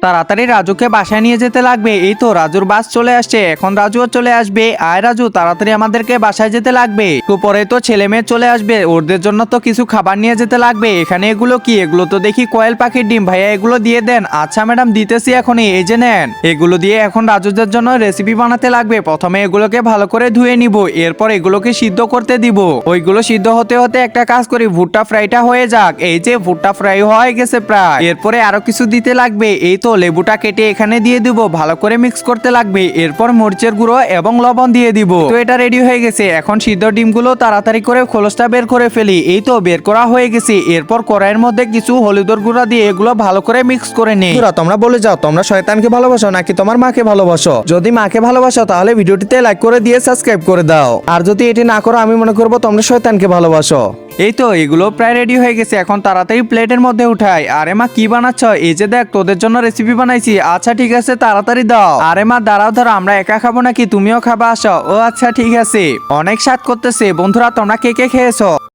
তাড়াতাড়ি রাজুকে বাসায় নিয়ে যেতে লাগবে। এই তো রাজুর বাস চলে আসছে, এখন রাজুও চলে আসবে। আয় রাজু, তাড়াতাড়ি আমাদেরকে বাসায় যেতে লাগবে। তো পরে তো ছেলে মেয়ে চলে আসবে, ওদের জন্য তো কিছু খাবার নিয়ে যেতে লাগবে। এখানে এগুলো কি? এগুলো তো দেখি কোয়েল পাখির ডিম। ভাইয়া এগুলো দিয়ে দেন। আচ্ছা ম্যাডাম, দিতেছি এখনই, এই যে নেন। এগুলো দিয়ে এখন রাজুদের জন্য রেসিপি বানাতে লাগবে। প্রথমে এগুলোকে ভালো করে ধুয়ে নিব, এরপর এগুলোকে সিদ্ধ করতে দিব। ওইগুলো সিদ্ধ হতে হতে একটা কাজ করি, ভুট্টা ফ্রাইটা হয়ে যাক। এই যে ভুট্টা ফ্রাই হয়ে গেছে প্রায়। এরপরে আরো কিছু দিতে লাগবে। এই তো লেবুটা কেটে এখানে দিয়ে দিব, ভালো করে মিক্স করতে লাগবে। এরপর মরিচের গুঁড়ো এবং লবণ দিয়ে দিব। তো এটা রেডি হয়ে গেছে। এখন সিদ্ধ ডিমগুলো তাড়াতাড়ি করে খোলসটা বের করে ফেলি। এই তো বের করা হয়ে গেছে। এরপর কড়াইয়ের মধ্যে কিছু হলুদের গুঁড়া দিয়ে এগুলো ভালো করে মিক্স করে নিই। তোমরা বলে যাও, তোমরা শয়তানকে ভালোবাসো নাকি তোমার মাকে ভালোবাসো? যদি মাকে ভালোবাসো তাহলে ভিডিওটিতে লাইক করে দিয়ে সাবস্ক্রাইব করে দাও, আর যদি এটি না করো আমি মনে করবো তোমরা শয়তানকে ভালোবাসো। এই তো এগুলো প্রায় রেডি হয়ে গেছে, এখন তাড়াতাড়ি প্লেটের মধ্যে উঠাই। আরে মা, কি বানাচ্ছ? এই যে দেখ, তোদের জন্য রেসিপি বানাইছি। আচ্ছা ঠিক আছে, তাড়াতাড়ি দাও। আরে মা দাঁড়াও ধরো, আমরা একা খাবো নাকি? তুমিও খাবা, আসো। ও আচ্ছা ঠিক আছে। অনেক স্বাদ করতেছে। বন্ধুরা তোমরা কে কে খেয়েছো?